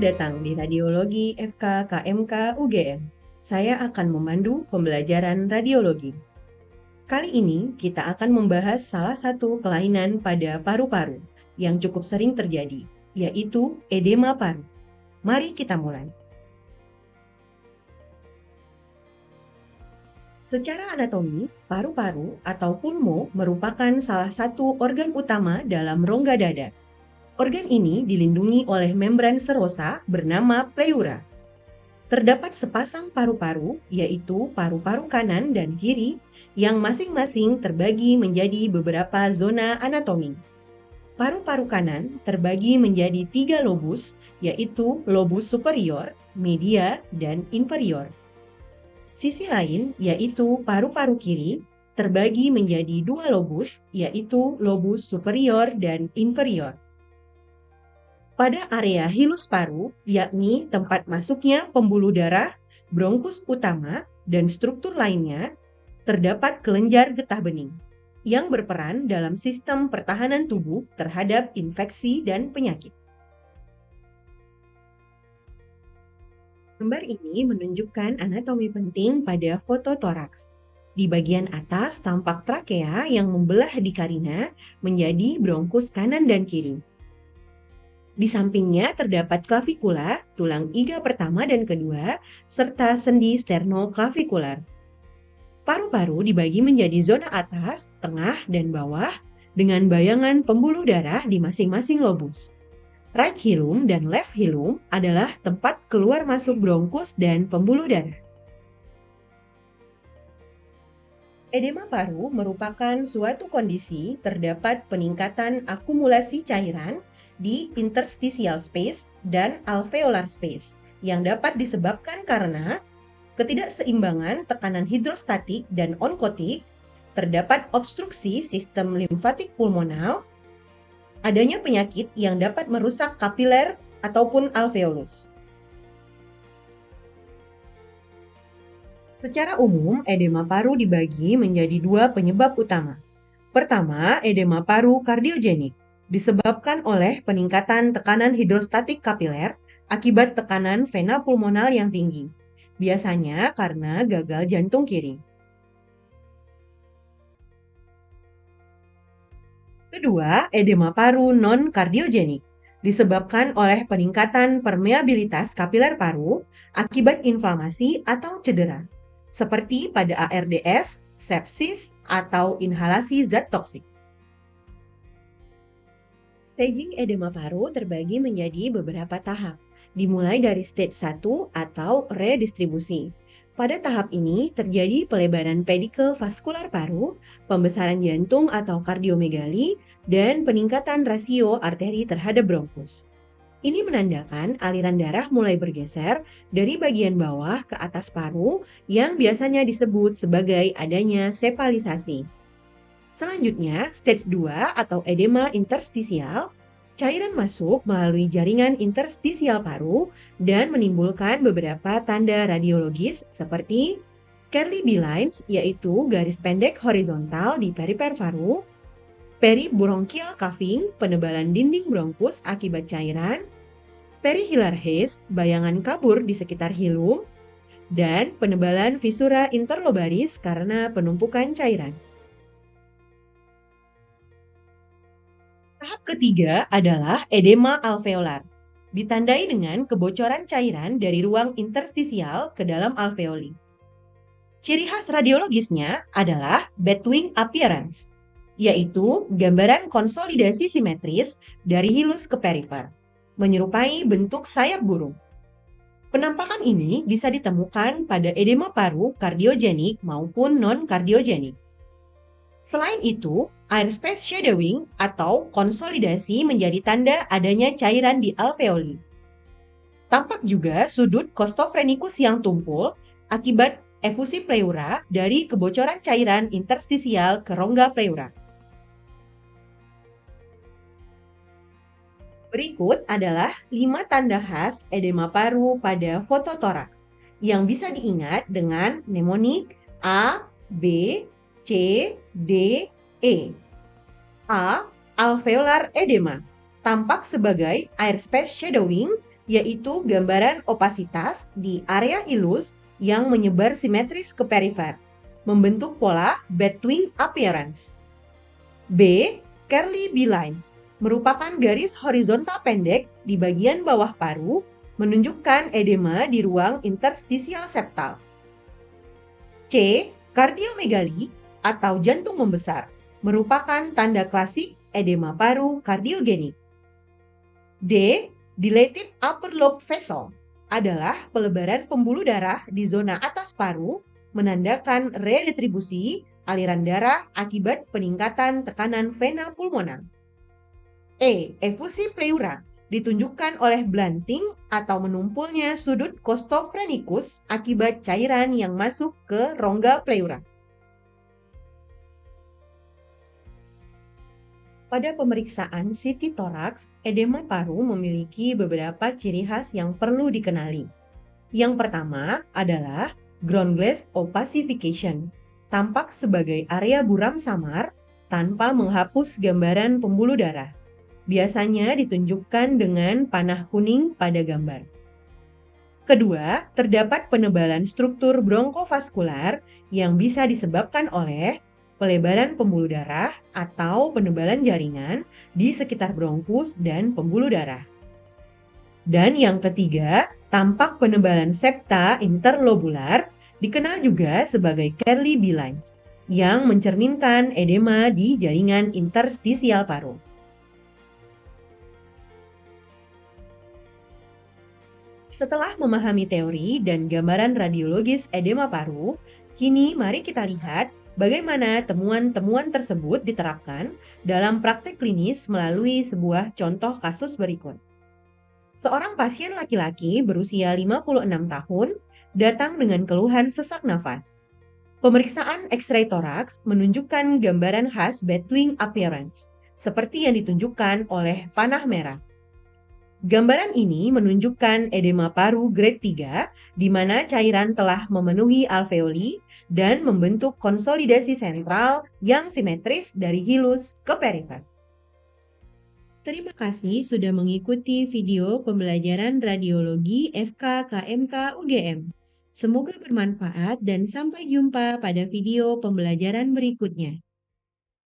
datang di Radiologi FK KMK UGM. Saya akan memandu pembelajaran radiologi. Kali ini kita akan membahas salah satu kelainan pada paru-paru yang cukup sering terjadi, yaitu edema paru. Mari kita mulai. Secara anatomi, paru-paru atau pulmo merupakan salah satu organ utama dalam rongga dada. Organ ini dilindungi oleh membran serosa bernama pleura. Terdapat sepasang paru-paru, yaitu paru-paru kanan dan kiri, yang masing-masing terbagi menjadi beberapa zona anatomi. Paru-paru kanan terbagi menjadi 3 lobus, yaitu lobus superior, media, dan inferior. Sisi lain, yaitu paru-paru kiri, terbagi menjadi 2 lobus, yaitu lobus superior dan inferior. Pada area hilus paru, yakni tempat masuknya pembuluh darah, bronkus utama, dan struktur lainnya, terdapat kelenjar getah bening yang berperan dalam sistem pertahanan tubuh terhadap infeksi dan penyakit. Gambar ini menunjukkan anatomi penting pada foto toraks. Di bagian atas tampak trakea yang membelah di karina menjadi bronkus kanan dan kiri. Di sampingnya terdapat klavikula, tulang iga pertama dan kedua, serta sendi sternoklavikular. Paru-paru dibagi menjadi zona atas, tengah, dan bawah dengan bayangan pembuluh darah di masing-masing lobus. Right hilum dan left hilum adalah tempat keluar masuk bronkus dan pembuluh darah. Edema paru merupakan suatu kondisi terdapat peningkatan akumulasi cairan di interstitial space dan alveolar space yang dapat disebabkan karena ketidakseimbangan tekanan hidrostatik dan onkotik, terdapat obstruksi sistem limfatik pulmonal, adanya penyakit yang dapat merusak kapiler ataupun alveolus. Secara umum, edema paru dibagi menjadi 2 penyebab utama. Pertama, edema paru kardiogenik, disebabkan oleh peningkatan tekanan hidrostatik kapiler akibat tekanan vena pulmonal yang tinggi, biasanya karena gagal jantung kiri. Kedua, edema paru non-kardiogenik, disebabkan oleh peningkatan permeabilitas kapiler paru akibat inflamasi atau cedera, seperti pada ARDS, sepsis, atau inhalasi zat toksik. Staging edema paru terbagi menjadi beberapa tahap, dimulai dari stage 1 atau redistribusi. Pada tahap ini terjadi pelebaran pedikel vaskular paru, pembesaran jantung atau kardiomegali, dan peningkatan rasio arteri terhadap bronkus. Ini menandakan aliran darah mulai bergeser dari bagian bawah ke atas paru yang biasanya disebut sebagai adanya sepalisasi. Selanjutnya, stage 2 atau edema interstisial, cairan masuk melalui jaringan interstisial paru dan menimbulkan beberapa tanda radiologis seperti Kerley lines, yaitu garis pendek horizontal di perifer paru, peribronchial cuffing, penebalan dinding bronkus akibat cairan, perihilar haze, bayangan kabur di sekitar hilum, dan penebalan visura interlobaris karena penumpukan cairan. Tahap ketiga adalah edema alveolar, ditandai dengan kebocoran cairan dari ruang interstisial ke dalam alveoli. Ciri khas radiologisnya adalah batwing appearance, yaitu gambaran konsolidasi simetris dari hilus ke perifer, menyerupai bentuk sayap burung. Penampakan ini bisa ditemukan pada edema paru kardiogenik maupun non-kardiogenik. Selain itu, airspace shadowing atau konsolidasi menjadi tanda adanya cairan di alveoli. Tampak juga sudut costophrenikus yang tumpul akibat efusi pleura dari kebocoran cairan interstisial ke rongga pleura. Berikut adalah 5 tanda khas edema paru pada foto toraks yang bisa diingat dengan mnemonik A, B, C, D, E. A. Alveolar edema, tampak sebagai airspace shadowing yaitu gambaran opasitas di area hilus yang menyebar simetris ke perifer, membentuk pola batwing appearance. B. Curly B-lines merupakan garis horizontal pendek di bagian bawah paru, menunjukkan edema di ruang interstisial septal. C. Kardiomegali atau jantung membesar merupakan tanda klasik edema paru kardiogenik. D. Dilated upper lobe vessel adalah pelebaran pembuluh darah di zona atas paru, menandakan redistribusi aliran darah akibat peningkatan tekanan vena pulmonar. E. Effusi pleura ditunjukkan oleh blunting atau menumpulnya sudut costophrenikus akibat cairan yang masuk ke rongga pleura. Pada pemeriksaan CT toraks, edema paru memiliki beberapa ciri khas yang perlu dikenali. Yang pertama adalah ground glass opacification, tampak sebagai area buram samar tanpa menghapus gambaran pembuluh darah. Biasanya ditunjukkan dengan panah kuning pada gambar. Kedua, terdapat penebalan struktur bronkofaskular yang bisa disebabkan oleh pelebaran pembuluh darah atau penebalan jaringan di sekitar bronkus dan pembuluh darah. Dan yang ketiga, tampak penebalan septa interlobular, dikenal juga sebagai Curly B-lines, yang mencerminkan edema di jaringan interstisial paru. Setelah memahami teori dan gambaran radiologis edema paru, kini mari kita lihat bagaimana temuan-temuan tersebut diterapkan dalam praktek klinis melalui sebuah contoh kasus berikut. Seorang pasien laki-laki berusia 56 tahun datang dengan keluhan sesak nafas. Pemeriksaan X-ray toraks menunjukkan gambaran khas batwing appearance, seperti yang ditunjukkan oleh panah merah. Gambaran ini menunjukkan edema paru grade 3, di mana cairan telah memenuhi alveoli dan membentuk konsolidasi sentral yang simetris dari hilus ke perifer. Terima kasih sudah mengikuti video pembelajaran radiologi FK KMK UGM. Semoga bermanfaat dan sampai jumpa pada video pembelajaran berikutnya.